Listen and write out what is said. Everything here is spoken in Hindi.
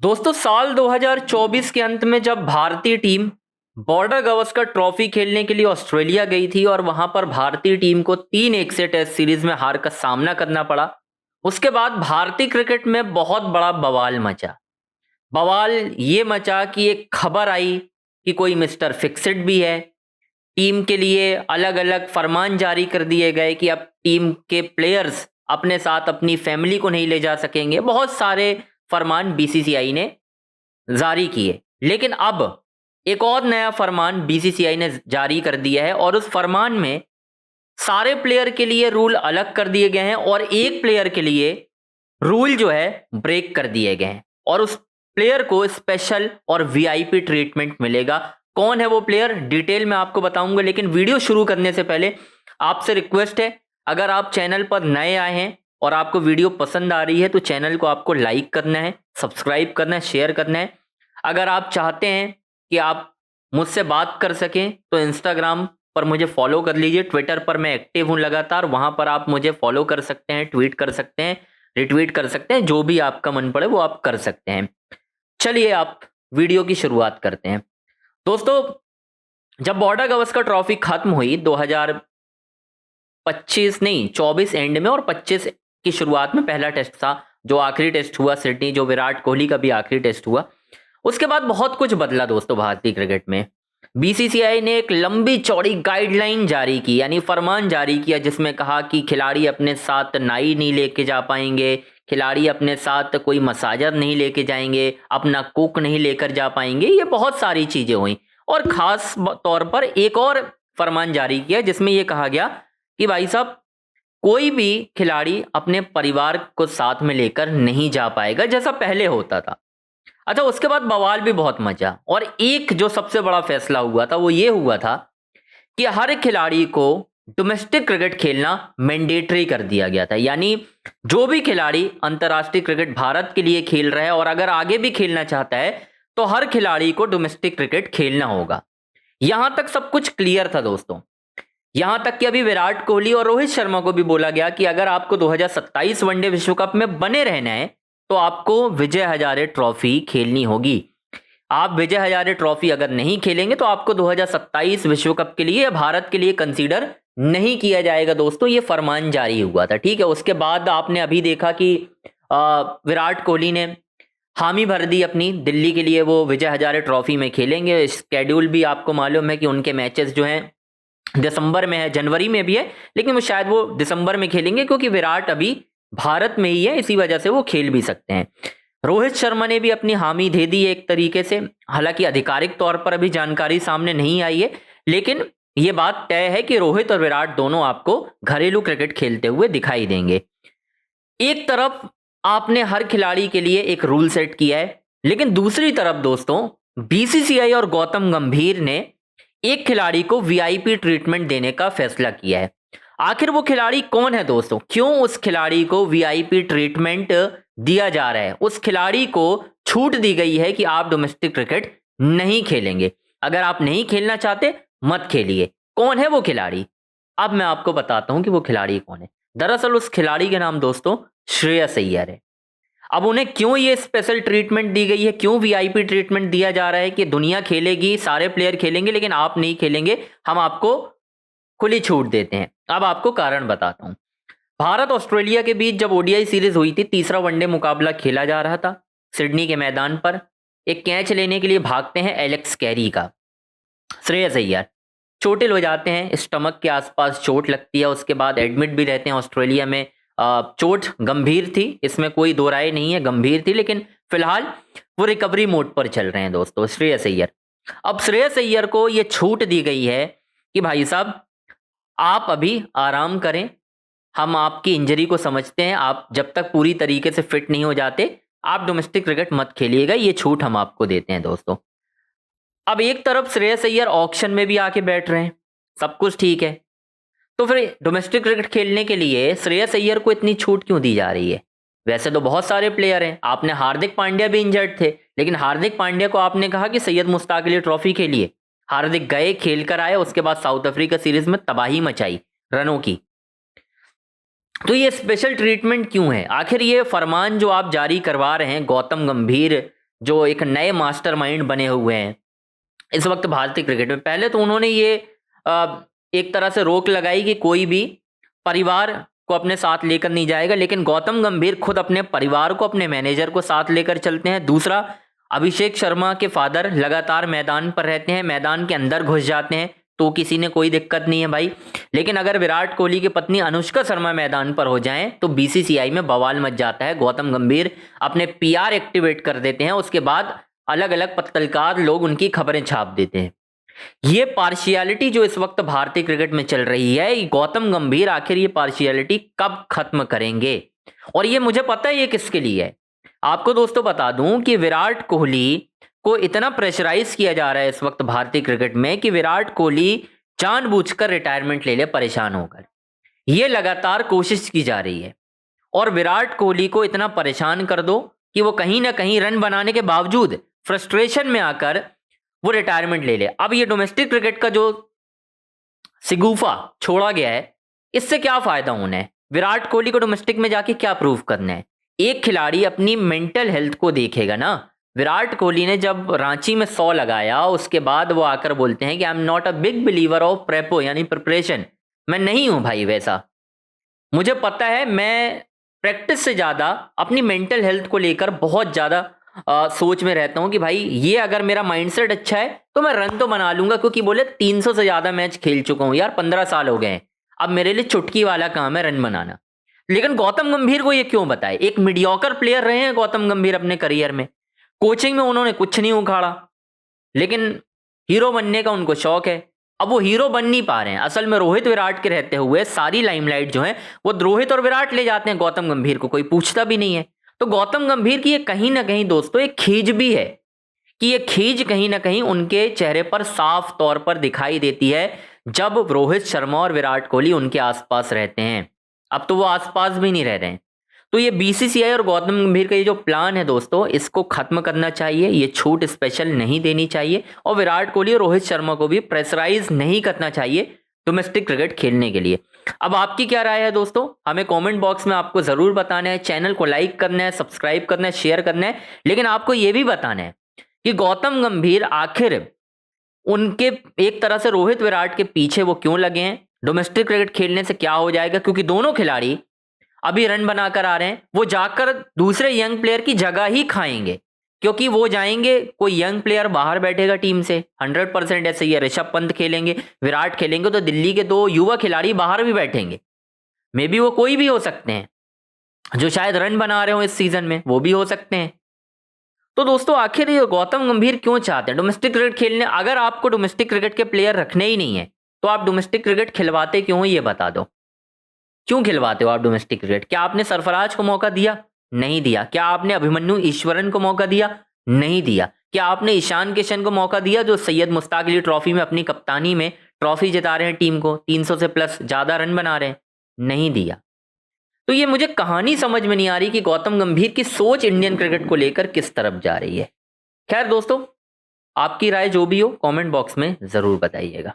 दोस्तों साल 2024 के अंत में जब भारतीय टीम बॉर्डर गावस्कर ट्रॉफी खेलने के लिए ऑस्ट्रेलिया गई थी और वहां पर भारतीय टीम को 3-1 से टेस्ट सीरीज में हार का सामना करना पड़ा। उसके बाद भारतीय क्रिकेट में बहुत बड़ा बवाल मचा। बवाल ये मचा कि एक खबर आई कि कोई मिस्टर फिक्सिट भी है। टीम के लिए अलग अलग फरमान जारी कर दिए गए कि अब टीम के प्लेयर्स अपने साथ अपनी फैमिली को नहीं ले जा सकेंगे। बहुत सारे फरमान बीसीसीआई ने जारी किए, लेकिन अब एक और नया फरमान बीसीसीआई ने जारी कर दिया है और उस फरमान में सारे प्लेयर के लिए रूल अलग कर दिए गए हैं और एक प्लेयर के लिए रूल जो है ब्रेक कर दिए गए हैं और उस प्लेयर को स्पेशल और वीआईपी ट्रीटमेंट मिलेगा। कौन है वो प्लेयर, डिटेल में आपको बताऊंगा, लेकिन वीडियो शुरू करने से पहले आपसे रिक्वेस्ट है, अगर आप चैनल पर नए आए हैं और आपको वीडियो पसंद आ रही है तो चैनल को आपको लाइक करना है, सब्सक्राइब करना है, शेयर करना है। अगर आप चाहते हैं कि आप मुझसे बात कर सकें तो इंस्टाग्राम पर मुझे फॉलो कर लीजिए। ट्विटर पर मैं एक्टिव हूं लगातार, वहां पर आप मुझे फॉलो कर सकते हैं, ट्वीट कर सकते हैं, रिट्वीट कर सकते हैं, जो भी आपका मन पड़े वो आप कर सकते हैं। चलिए आप वीडियो की शुरुआत करते हैं। दोस्तों जब बॉर्डर गावस्कर ट्रॉफी खत्म हुई 2025 नहीं 24 एंड में और 25 की शुरुआत में पहला टेस्ट था, जो आखिरी टेस्ट हुआ सिडनी, जो विराट कोहली का भी आखिरी टेस्ट हुआ। उसके बाद बहुत कुछ बदला दोस्तों भारतीय क्रिकेट में। बीसीसीआई ने एक लंबी चौड़ी गाइडलाइन जारी की, यानी फरमान जारी किया, जिसमें कहा कि खिलाड़ी अपने साथ नाई नहीं लेके जा पाएंगे, खिलाड़ी अपने साथ कोई मसाजर नहीं लेके जाएंगे, अपना कुक नहीं लेकर जा पाएंगे। ये बहुत सारी चीजें हुई और खास तौर पर एक और फरमान जारी किया जिसमें यह कहा गया कि भाई साहब कोई भी खिलाड़ी अपने परिवार को साथ में लेकर नहीं जा पाएगा जैसा पहले होता था। अच्छा, उसके बाद बवाल भी बहुत मचा और एक जो सबसे बड़ा फैसला हुआ था वो ये हुआ था कि हर खिलाड़ी को डोमेस्टिक क्रिकेट खेलना मैंडेटरी कर दिया गया था। यानी जो भी खिलाड़ी अंतर्राष्ट्रीय क्रिकेट भारत के लिए खेल रहा है और अगर आगे भी खेलना चाहता है तो हर खिलाड़ी को डोमेस्टिक क्रिकेट खेलना होगा। यहां तक सब कुछ क्लियर था दोस्तों। यहां तक कि अभी विराट कोहली और रोहित शर्मा को भी बोला गया कि अगर आपको 2027 वनडे विश्व कप में बने रहना है तो आपको विजय हजारे ट्रॉफी खेलनी होगी। आप विजय हजारे ट्रॉफी अगर नहीं खेलेंगे तो आपको 2027 विश्व कप के लिए भारत के लिए कंसीडर नहीं किया जाएगा। दोस्तों ये फरमान जारी हुआ था, ठीक है। उसके बाद आपने अभी देखा कि विराट कोहली ने हामी भर दी अपनी, दिल्ली के लिए वो विजय हजारे ट्रॉफी में खेलेंगे। स्केड्यूल भी आपको मालूम है कि उनके मैचेस जो हैं दिसंबर में है, जनवरी में भी है, लेकिन वो शायद वो दिसंबर में खेलेंगे क्योंकि विराट अभी भारत में ही है, इसी वजह से वो खेल भी सकते हैं। रोहित शर्मा ने भी अपनी हामी दे दी एक तरीके से, हालांकि आधिकारिक तौर पर अभी जानकारी सामने नहीं आई है, लेकिन ये बात तय है कि रोहित और विराट दोनों आपको घरेलू क्रिकेट खेलते हुए दिखाई देंगे। एक तरफ आपने हर खिलाड़ी के लिए एक रूल सेट किया है, लेकिन दूसरी तरफ दोस्तों बीसीसीआई और गौतम गंभीर ने एक खिलाड़ी को वीआईपी ट्रीटमेंट देने का फैसला किया है। आखिर वो खिलाड़ी कौन है दोस्तों? क्यों उस खिलाड़ी को वीआईपी ट्रीटमेंट दिया जा रहा है? उस खिलाड़ी को छूट दी गई है कि आप डोमेस्टिक क्रिकेट नहीं खेलेंगे, अगर आप नहीं खेलना चाहते मत खेलिए। कौन है वो खिलाड़ी? अब मैं आपको बताता हूं कि वो खिलाड़ी कौन है। दरअसल उस खिलाड़ी का नाम दोस्तों श्रेयस अय्यर है। अब उन्हें क्यों ये स्पेशल ट्रीटमेंट दी गई है, क्यों वीआईपी ट्रीटमेंट दिया जा रहा है कि दुनिया खेलेगी, सारे प्लेयर खेलेंगे लेकिन आप नहीं खेलेंगे, हम आपको खुली छूट देते हैं। अब आपको कारण बताता हूं। भारत ऑस्ट्रेलिया के बीच जब ओडीआई सीरीज हुई थी, तीसरा वनडे मुकाबला खेला जा रहा था सिडनी के मैदान पर। एक कैच लेने के लिए भागते हैं एलेक्स कैरी का श्रेयस अय्यर, चोटिल हो जाते हैं, स्टमक के आसपास चोट लगती है, उसके बाद एडमिट भी रहते हैं ऑस्ट्रेलिया में। चोट गंभीर थी, इसमें कोई दो राय नहीं है, गंभीर थी, लेकिन फिलहाल वो रिकवरी मोड पर चल रहे हैं दोस्तों श्रेयस अय्यर। अब श्रेयस अय्यर को ये छूट दी गई है कि भाई साहब आप अभी आराम करें, हम आपकी इंजरी को समझते हैं, आप जब तक पूरी तरीके से फिट नहीं हो जाते आप डोमेस्टिक क्रिकेट मत खेलिएगा, ये छूट हम आपको देते हैं दोस्तों। अब एक तरफ श्रेयस अय्यर ऑक्शन में भी आके बैठ रहे हैं, सब कुछ ठीक है, तो फिर डोमेस्टिक क्रिकेट खेलने के लिए श्रेयस अय्यर को इतनी छूट क्यों दी जा रही है? वैसे तो बहुत सारे प्लेयर हैं, आपने हार्दिक पांड्या भी इंजर्ड थे, लेकिन हार्दिक पांड्या को आपने कहा कि सैयद मुश्ताक अली ट्रॉफी खेलिए। हार्दिक गए, खेल कर आए, उसके बाद साउथ अफ्रीका सीरीज में तबाही मचाई रनों की। तो ये स्पेशल ट्रीटमेंट क्यों है? आखिर ये फरमान जो आप जारी करवा रहे हैं, गौतम गंभीर जो एक नए मास्टरमाइंड बने हुए हैं इस वक्त भारतीय क्रिकेट में। पहले तो उन्होंने ये एक तरह से रोक लगाई कि कोई भी परिवार को अपने साथ लेकर नहीं जाएगा, लेकिन गौतम गंभीर खुद अपने परिवार को, अपने मैनेजर को साथ लेकर चलते हैं। दूसरा, अभिषेक शर्मा के फादर लगातार मैदान पर रहते हैं, मैदान के अंदर घुस जाते हैं, तो किसी ने कोई दिक्कत नहीं है भाई। लेकिन अगर विराट कोहली की पत्नी अनुष्का शर्मा मैदान पर हो जाएं तो बीसीसीआई में बवाल मच जाता है। गौतम गंभीर अपने पीआर एक्टिवेट कर देते हैं, उसके बाद अलग अलग पत्रकार लोग उनकी खबरें छाप देते हैं। ये पार्शियलिटी जो इस वक्त भारतीय क्रिकेट में चल रही है, गौतम गंभीर आखिर ये पार्शियलिटी कब खत्म करेंगे? और ये मुझे पता है ये किसके लिए है। आपको दोस्तों बता दूं कि विराट कोहली को इतना प्रेशराइज किया जा रहा है इस वक्त भारतीय क्रिकेट में कि विराट कोहली जानबूझकर रिटायरमेंट ले ले परेशान होकर। ये लगातार कोशिश की जा रही है और विराट कोहली को इतना परेशान कर दो कि वो कहीं ना कहीं रन बनाने के बावजूद फ्रस्ट्रेशन में आकर वो रिटायरमेंट ले ले। अब ये डोमेस्टिक क्रिकेट का जो सिगुफा छोड़ा गया है, इससे क्या फायदा होना है? विराट कोहली को डोमेस्टिक में जाके क्या प्रूव करना है? एक खिलाड़ी अपनी मेंटल हेल्थ को देखेगा ना। विराट कोहली ने जब रांची में 100 लगाया, उसके बाद वो आकर बोलते हैं कि I am not a big believer of prepo, यानी प्रिपरेशन। मैं नहीं हूं भाई वैसा। मुझे पता है, मैं प्रैक्टिस से ज्यादा अपनी मेंटल हेल्थ को लेकर बहुत ज्यादा सोच में रहता हूं कि भाई ये अगर मेरा माइंडसेट अच्छा है तो मैं रन तो बना लूंगा, क्योंकि बोले 300 से ज्यादा मैच खेल चुका हूं यार, 15 साल हो गए हैं। अब मेरे लिए चुटकी वाला काम है रन बनाना। लेकिन गौतम गंभीर को ये क्यों बताए? एक मीडियोकर प्लेयर रहे हैं गौतम गंभीर अपने करियर में, कोचिंग में उन्होंने कुछ नहीं उखाड़ा, लेकिन हीरो बनने का उनको शौक है। अब वो हीरो बन नहीं पा रहे हैं। असल में रोहित विराट के रहते हुए सारी लाइमलाइट जो है वो रोहित और विराट ले जाते हैं, गौतम गंभीर को कोई पूछता भी नहीं है। तो गौतम गंभीर की ये कहीं ना कहीं दोस्तों एक खींच भी है कि ये खींच कहीं ना कहीं उनके चेहरे पर साफ तौर पर दिखाई देती है जब रोहित शर्मा और विराट कोहली उनके आसपास रहते हैं। अब तो वो आसपास भी नहीं रह रहे हैं। तो ये बीसीसीआई और गौतम गंभीर का ये जो प्लान है दोस्तों, इसको खत्म करना चाहिए। ये छूट स्पेशल नहीं देनी चाहिए और विराट कोहली और रोहित शर्मा को भी प्रेशराइज नहीं करना चाहिए डोमेस्टिक क्रिकेट खेलने के लिए। अब आपकी क्या राय है दोस्तों? हमें कमेंट बॉक्स में आपको जरूर बताना है। चैनल को लाइक करना है, सब्सक्राइब करना है, शेयर करना है। लेकिन आपको यह भी बताना है कि गौतम गंभीर आखिर उनके एक तरह से रोहित विराट के पीछे वो क्यों लगे हैं? डोमेस्टिक क्रिकेट खेलने से क्या हो जाएगा? क्योंकि दोनों खिलाड़ी अभी रन बनाकर आ रहे हैं, वो जाकर दूसरे यंग प्लेयर की जगह ही खाएंगे, क्योंकि वो जाएंगे, कोई यंग प्लेयर बाहर बैठेगा टीम से 100% ऐसे ही है। ऋषभ पंत खेलेंगे, विराट खेलेंगे, तो दिल्ली के 2 युवा खिलाड़ी बाहर भी बैठेंगे। मे बी वो कोई भी हो सकते हैं जो शायद रन बना रहे हो इस सीजन में, वो भी हो सकते हैं। तो दोस्तों आखिर ये गौतम गंभीर क्यों चाहते हैं डोमेस्टिक क्रिकेट खेलने? अगर आपको डोमेस्टिक क्रिकेट के प्लेयर रखने ही नहीं है तो आप डोमेस्टिक क्रिकेट खिलवाते क्यों, ये बता दो। क्यों खिलवाते हो आप डोमेस्टिक क्रिकेट? क्या आपने सरफराज को मौका दिया? नहीं दिया। क्या आपने अभिमन्यु ईश्वरन को मौका दिया? नहीं दिया। क्या आपने ईशान किशन को मौका दिया, जो सैयद मुश्ताक अली ट्रॉफी में अपनी कप्तानी में ट्रॉफी जिता रहे हैं टीम को, 300 से प्लस ज्यादा रन बना रहे हैं? नहीं दिया। तो ये मुझे कहानी समझ में नहीं आ रही कि गौतम गंभीर की सोच इंडियन क्रिकेट को लेकर किस तरफ जा रही है। खैर दोस्तों, आपकी राय जो भी हो कमेंट बॉक्स में जरूर बताइएगा।